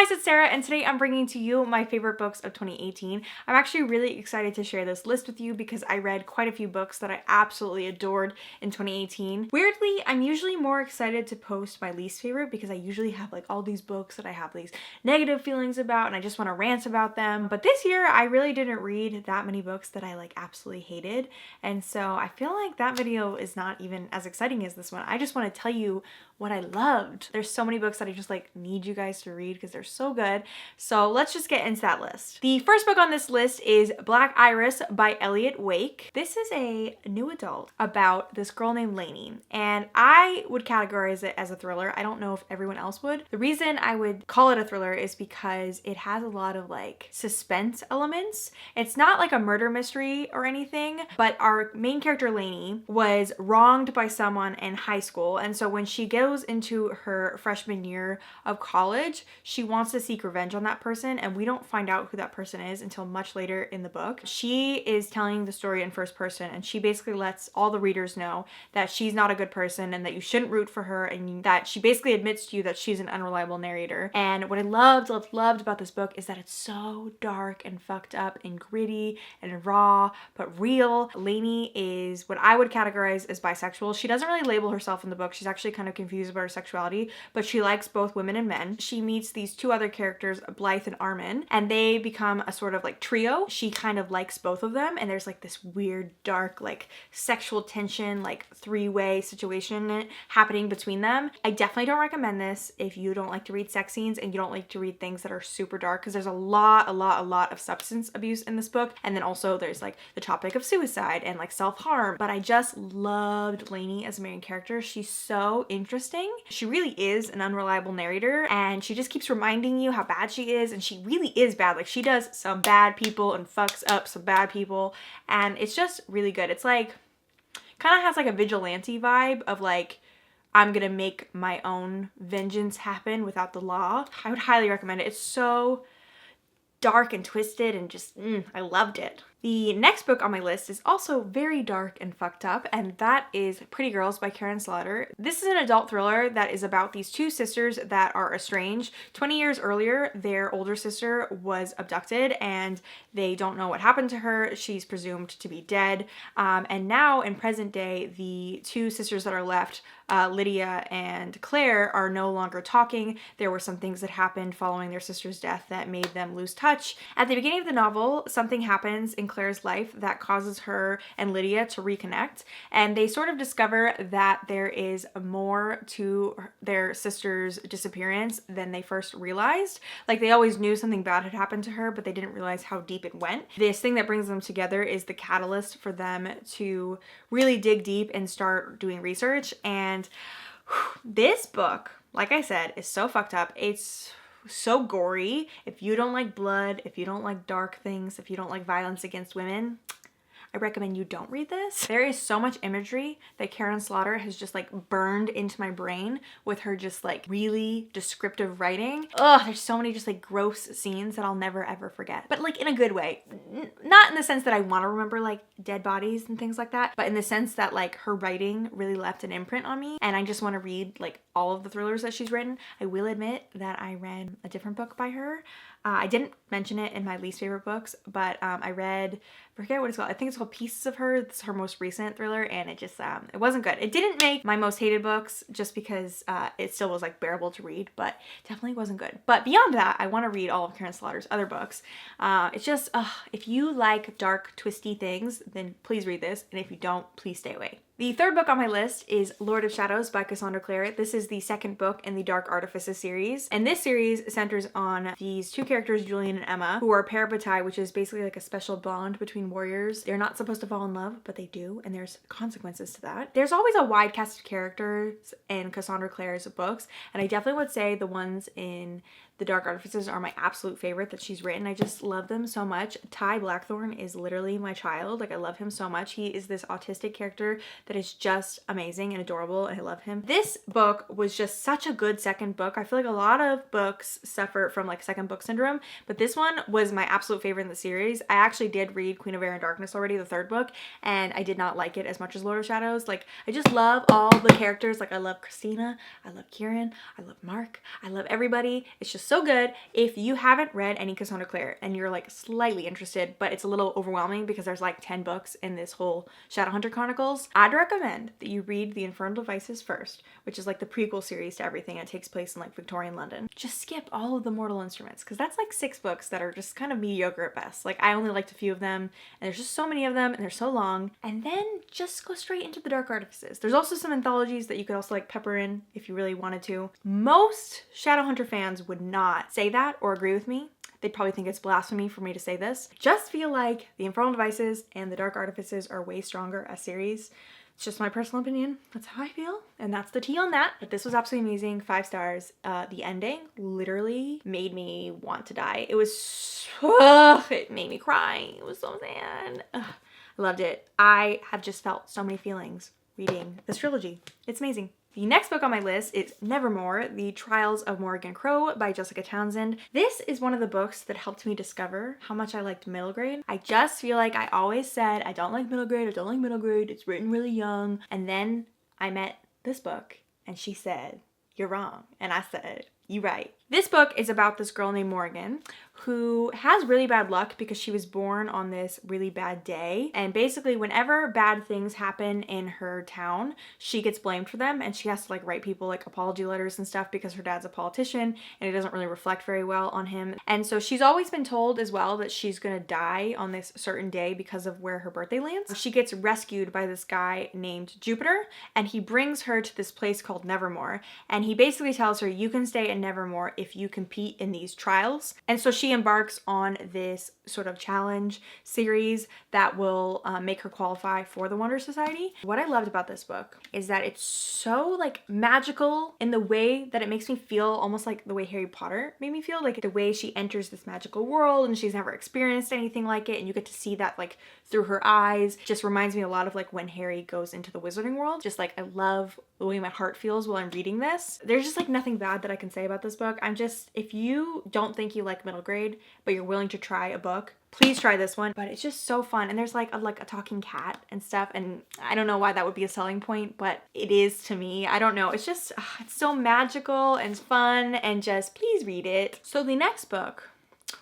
guys, it's Sarah, and today I'm bringing to you my favorite books of 2018. I'm actually really excited to share this list with you because I read quite a few books that I absolutely adored in 2018. Weirdly, I'm usually more excited to post my least favorite because I usually have like all these books that I have these negative feelings about and I just want to rant about them. But this year, I really didn't read that many books that I like absolutely hated. And so I feel like that video is not even as exciting as this one. I just want to tell you what I loved. There's so many books that I just like need you guys to read because they're so good. So let's just get into that list. The first book on this list is Black Iris by Elliot Wake. This is a new adult about this girl named Laini, and I would categorize it as a thriller. I don't know if everyone else would. The reason I would call it a thriller is because it has a lot of like suspense elements. It's not like a murder mystery or anything, but our main character Laini was wronged by someone in high school, and so when she goes into her freshman year of college, she wants to seek revenge on that person, and we don't find out who that person is until much later in the book. She is telling the story in first person, and she basically lets all the readers know that she's not a good person and that you shouldn't root for her, and that she basically admits to you that she's an unreliable narrator. And what I loved about this book is that it's so dark and fucked up and gritty and raw, but real. Laini is what I would categorize as bisexual. She doesn't really label herself in the book. She's actually kind of confused about her sexuality, but she likes both women and men. She meets these two other characters, Blythe and Armin, and they become a sort of like trio. She kind of likes both of them, and there's like this weird, dark, like sexual tension, like three-way situation happening between them. I definitely don't recommend this if you don't like to read sex scenes and you don't like to read things that are super dark, because there's a lot of substance abuse in this book, and then also there's like the topic of suicide and like self-harm. But I just loved Laini as a main character. She's so interesting. She really is an unreliable narrator, and she just keeps reminding you how bad she is, and she really is bad. Like, she does some bad people and fucks up some bad people, and it's just really good. It's like, kind of has like a vigilante vibe of like, I'm gonna make my own vengeance happen without the law. I would highly recommend it. It's so dark and twisted and just, I loved it. The next book on my list is also very dark and fucked up, and that is Pretty Girls by Karin. This is an adult thriller that is about these two sisters that are estranged. 20 years earlier, their older sister was abducted and they don't know what happened to her. She's presumed to be dead. And now in present day, the two sisters that are left, Lydia and Clare, are no longer talking. There were some things that happened following their sister's death that made them lose touch. At the beginning of the novel, something happens in Clare's life that causes her and Lydia to reconnect, and they sort of discover that there is more to their sister's disappearance than they first realized. Like, they always knew something bad had happened to her, but they didn't realize how deep it went. This thing that brings them together is the catalyst for them to really dig deep and start doing research. And this book, like I said, is so fucked up. It's so gory. If you don't like blood, if you don't like dark things, if you don't like violence against women, I recommend you don't read this. There is so much imagery that Karin has just like burned into my brain with her just like really descriptive writing. Ugh, there's so many just like gross scenes that I'll never ever forget. But like in a good way. Not in the sense that I want to remember like dead bodies and things like that, but in the sense that like her writing really left an imprint on me, and I just want to read like all of the thrillers that she's written. I will admit that I read a different book by her. I didn't mention it in my least favorite books, but I read, I forget what it's called. I think it's called Pieces of Her. It's her most recent thriller, and it just, it wasn't good. It didn't make my most hated books just because it still was like bearable to read, but definitely wasn't good. But beyond that, I want to read all of Karin Slaughter's other books. It's just, if you like dark, twisty things, then please read this, and if you don't, please stay away. The third book on my list is Lord of Shadows by Cassandra Clare. This is the second book in the Dark Artifices series, and this series centers on these two characters, Julian and Emma, who are parabatai, which is basically like a special bond between warriors. They're not supposed to fall in love, but they do, and there's consequences to that. There's always a wide cast of characters in Cassandra Clare's books, and I definitely would say the ones in the Dark Artifices are my absolute favorite that she's written. I just love them so much. Ty Blackthorne is literally my child. Like, I love him so much. He is this autistic character that is just amazing and adorable, and I love him. This book was just such a good second book. I feel like a lot of books suffer from like second book syndrome, but this one was my absolute favorite in the series. I actually did read Queen of Air and Darkness already, the third book, and I did not like it as much as Lord of Shadows. Like, I just love all the characters. Like, I love Christina, I love Karin, I love Mark, I love everybody. It's just so good. If you haven't read any Cassandra Clare and you're like slightly interested, but it's a little overwhelming because there's like 10 books in this whole Shadowhunter Chronicles, I'd recommend that you read The Infernal Devices first, which is like the prequel series to everything. It takes place in like Victorian London. Just skip all of the Mortal Instruments because that's like 6 books that are just kind of mediocre at best. Like, I only liked a few of them, and there's just so many of them and they're so long. And then just go straight into the Dark Artifices. There's also some anthologies that you could also like pepper in if you really wanted to. Most Shadowhunter fans would not say that or agree with me. They'd probably think it's blasphemy for me to say this. Just feel like The Infernal Devices and The Dark Artifices are way stronger as series. It's just my personal opinion. That's how I feel. And that's the tea on that. But this was absolutely amazing. 5 stars. The ending literally made me want to die. It was it made me cry. It was so sad. I loved it. I have just felt so many feelings reading this trilogy. It's amazing. The next book on my list is Nevermoor, The Trials of Morrigan Crow by Jessica Townsend. This is one of the books that helped me discover how much I liked middle grade. I just feel like I always said, I don't like middle grade, I don't like middle grade, it's written really young. And then I met this book and she said, you're wrong. And I said, you're right. This book is about this girl named Morrigan who has really bad luck because she was born on this really bad day. And basically whenever bad things happen in her town, she gets blamed for them, and she has to like write people like apology letters and stuff because her dad's a politician and it doesn't really reflect very well on him. And so she's always been told as well that she's gonna die on this certain day because of where her birthday lands. She gets rescued by this guy named Jupiter, and he brings her to this place called Nevermoor. And he basically tells her, you can stay in Nevermoor if you compete in these trials. And so she embarks on this sort of challenge series that will make her qualify for the Wonder Society. What I loved about this book is that it's so like magical in the way that it makes me feel almost like the way Harry Potter made me feel, like the way she enters this magical world and she's never experienced anything like it, and you get to see that like through her eyes. Just reminds me a lot of like when Harry goes into the wizarding world. Just like, I love the way my heart feels while I'm reading this. There's just like nothing bad that I can say about this book. I'm just, if you don't think you like middle grade, but you're willing to try a book, please try this one. But it's just so fun. And there's like a talking cat and stuff. And I don't know why that would be a selling point, but it is to me. I don't know. It's just, it's so magical and fun, and just please read it. So the next book,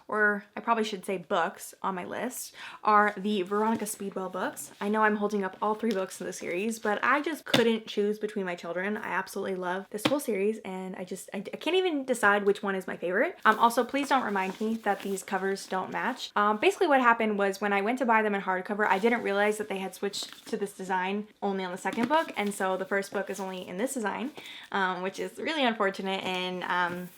or I probably should say books on my list, are the Veronica Speedwell books. I know I'm holding up all 3 books in the series, but I just couldn't choose between my children. I absolutely love this whole series, and I can't even decide which one is my favorite. Also, please don't remind me that these covers don't match. Basically what happened was when I went to buy them in hardcover, I didn't realize that they had switched to this design only on the second book, and so the first book is only in this design, which is really unfortunate, and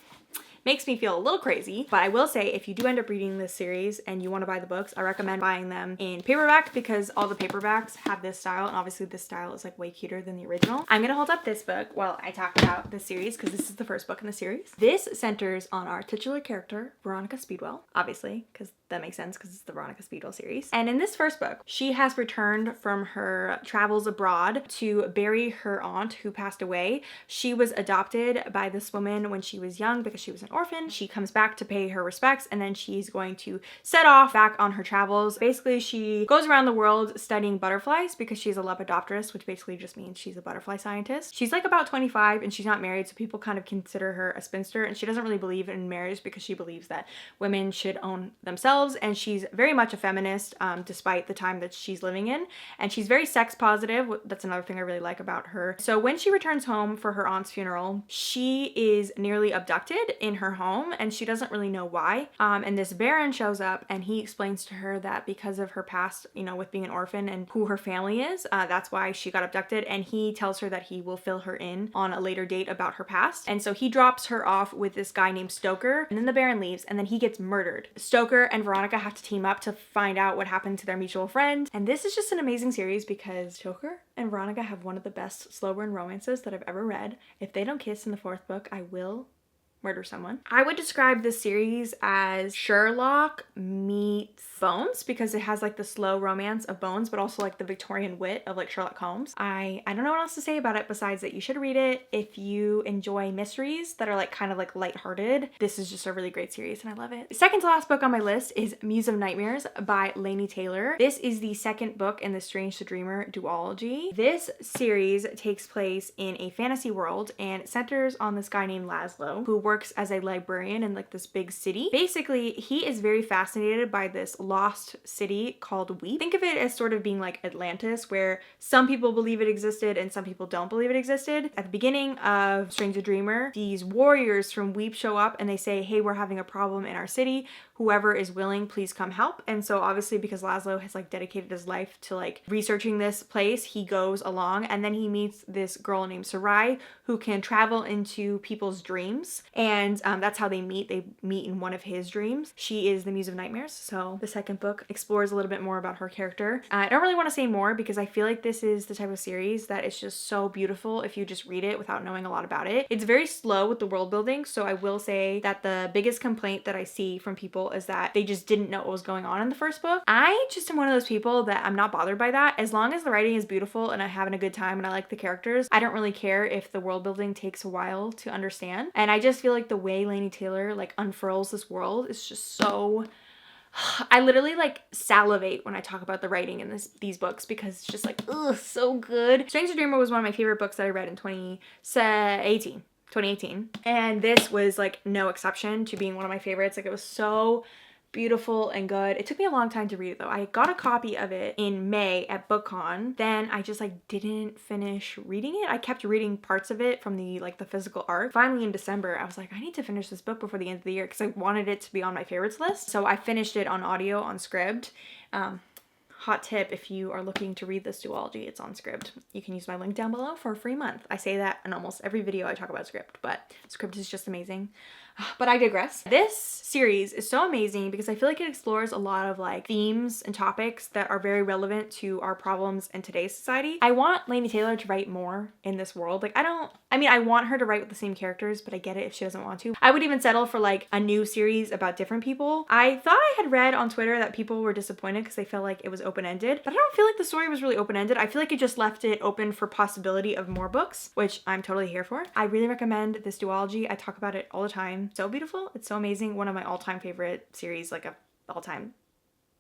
makes me feel a little crazy. But I will say, if you do end up reading this series and you want to buy the books, I recommend buying them in paperback because all the paperbacks have this style, and obviously this style is like way cuter than the original. I'm gonna hold up this book while I talk about this series because this is the first book in the series. This centers on our titular character, Veronica Speedwell, obviously, because that makes sense because it's the Veronica Speedwell series. And in this first book, she has returned from her travels abroad to bury her aunt who passed away. She was adopted by this woman when she was young because she was an orphan. She comes back to pay her respects, and then she's going to set off back on her travels. Basically, she goes around the world studying butterflies because she's a lepidopterist, which basically just means she's a butterfly scientist. She's like about 25 and she's not married, so people kind of consider her a spinster, and she doesn't really believe in marriage because she believes that women should own themselves. And she's very much a feminist, despite the time that she's living in. And she's very sex positive. That's another thing I really like about her. So when she returns home for her aunt's funeral, she is nearly abducted in her home, and she doesn't really know why. And this Baron shows up, and he explains to her that because of her past, you know, with being an orphan and who her family is, that's why she got abducted. And he tells her that he will fill her in on a later date about her past. And so he drops her off with this guy named Stoker, and then the Baron leaves, and then he gets murdered. Stoker and Veronica have to team up to find out what happened to their mutual friend. And this is just an amazing series because Stoker and Veronica have one of the best slow burn romances that I've ever read. If they don't kiss in the 4th book, I will murder someone. I would describe this series as Sherlock meets Bones, because it has like the slow romance of Bones, but also like the Victorian wit of like Sherlock Holmes. I don't know what else to say about it besides that you should read it if you enjoy mysteries that are like kind of like lighthearted. This is just a really great series and I love it. The second to last book on my list is Muse of Nightmares by Laini Taylor. This is the second book in the Strange to Dreamer duology. This series takes place in a fantasy world and centers on this guy named Laszlo who works as a librarian in like this big city. Basically, he is very fascinated by this lost city called Weep. Think of it as sort of being like Atlantis, where some people believe it existed and some people don't believe it existed. At the beginning of Strange to Dreamer, these warriors from Weep show up and they say, hey, we're having a problem in our city. Whoever is willing, please come help. And so obviously because Laszlo has like dedicated his life to like researching this place, he goes along and then he meets this girl named Sarai who can travel into people's dreams. And that's how they meet. They meet in one of his dreams. She is the Muse of Nightmares. So the second book explores a little bit more about her character. I don't really want to say more because I feel like this is the type of series that is just so beautiful if you just read it without knowing a lot about it. It's very slow with the world building. So I will say that the biggest complaint that I see from people is that they just didn't know what was going on in the first book. I just am one of those people that I'm not bothered by that. As long as the writing is beautiful and I'm having a good time and I like the characters, I don't really care if the world building takes a while to understand. And I just feel like the way Laini Taylor like unfurls this world is just so... I literally like salivate when I talk about the writing in these books because it's just like, ugh, so good. Strange to Dreamer was one of my favorite books that I read in 2018. And this was like no exception to being one of my favorites. Like it was so beautiful and good. It took me a long time to read it though. I got a copy of it in May at BookCon. Then I just like didn't finish reading it. I kept reading parts of it from the physical art. Finally in December, I was like, I need to finish this book before the end of the year because I wanted it to be on my favorites list. So I finished it on audio on Scribd. Hot tip, if you are looking to read this duology, it's on Scribd. You can use my link down below for a free month. I say that in almost every video I talk about Scribd, but Scribd is just amazing. But I digress. This series is so amazing because I feel like it explores a lot of like themes and topics that are very relevant to our problems in today's society. I want Laini Taylor to write more in this world. Like I want her to write with the same characters, but I get it if she doesn't want to. I would even settle for like a new series about different people. I thought I had read on Twitter that people were disappointed because they felt like it was open-ended, but I don't feel like the story was really open-ended. I feel like it just left it open for possibility of more books, which I'm totally here for. I really recommend this duology. I talk about it all the time. So beautiful. It's so amazing. One of my all-time favorite series, like all time.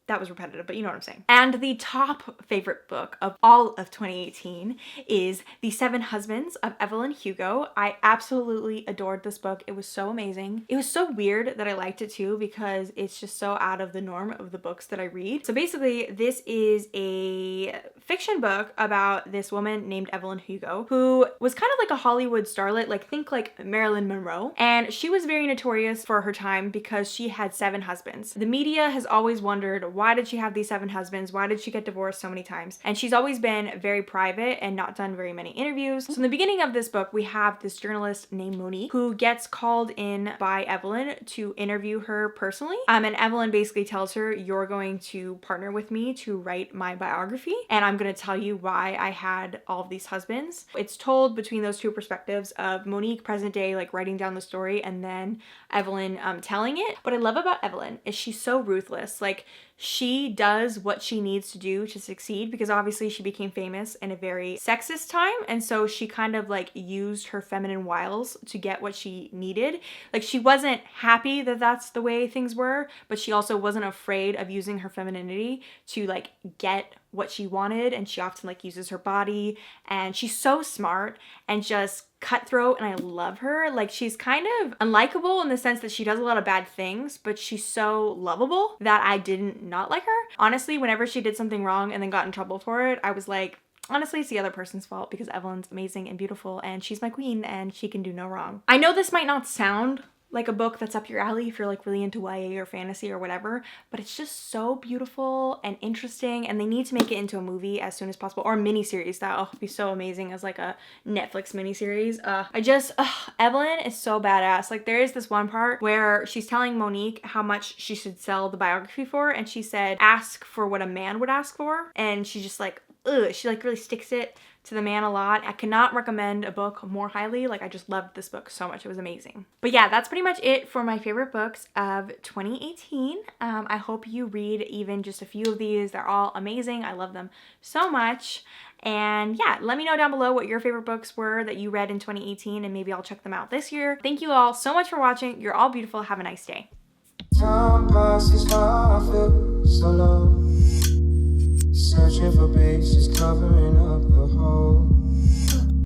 That was repetitive, but you know what I'm saying. And the top favorite book of all of 2018 is The Seven Husbands of Evelyn Hugo. I absolutely adored this book. It was so amazing. It was so weird that I liked it too because it's just so out of the norm of the books that I read. So basically, this is a fiction book about this woman named Evelyn Hugo who was kind of like a Hollywood starlet, like think like Marilyn Monroe. And she was very notorious for her time because she had 7 husbands. The media has always wondered, why did she have these 7 husbands? Why did she get divorced so many times? And she's always been very private and not done very many interviews. So in the beginning of this book, we have this journalist named Monique who gets called in by Evelyn to interview her personally. And Evelyn basically tells her, you're going to partner with me to write my biography. And I'm going to tell you why I had all of these husbands. It's told between those two perspectives of Monique present day, like writing down the story, and then Evelyn telling it. What I love about Evelyn is she's so ruthless. Like she does what she needs to do to succeed because obviously she became famous in a very sexist time. And so she kind of like used her feminine wiles to get what she needed. Like she wasn't happy that that's the way things were, but she also wasn't afraid of using her femininity to like get what she wanted. And she often like uses her body, and she's so smart and just cutthroat, and I love her. Like she's kind of unlikable in the sense that she does a lot of bad things, but she's so lovable that I didn't not like her. Honestly, whenever she did something wrong and then got in trouble for it, I was like, honestly, it's the other person's fault because Evelyn's amazing and beautiful and she's my queen and she can do no wrong. I know this might not sound like a book that's up your alley if you're like really into YA or fantasy or whatever, but it's just so beautiful and interesting, and they need to make it into a movie as soon as possible, or a miniseries. That would be so amazing as like a Netflix miniseries. Evelyn is so badass. Like there is this one part where she's telling Monique how much she should sell the biography for, and she said, ask for what a man would ask for, and she just like, ugh, she like really sticks it to the man a lot. I cannot recommend a book more highly. Like, I just loved this book so much. It was amazing. But yeah, that's pretty much it for my favorite books of 2018. I hope you read even just a few of these. They're all amazing. I love them so much. And yeah, let me know down below what your favorite books were that you read in 2018, and maybe I'll check them out this year. Thank you all so much for watching. You're all beautiful. Have a nice day. Time passes by, I feel so low. Searching for bases, covering up the hole.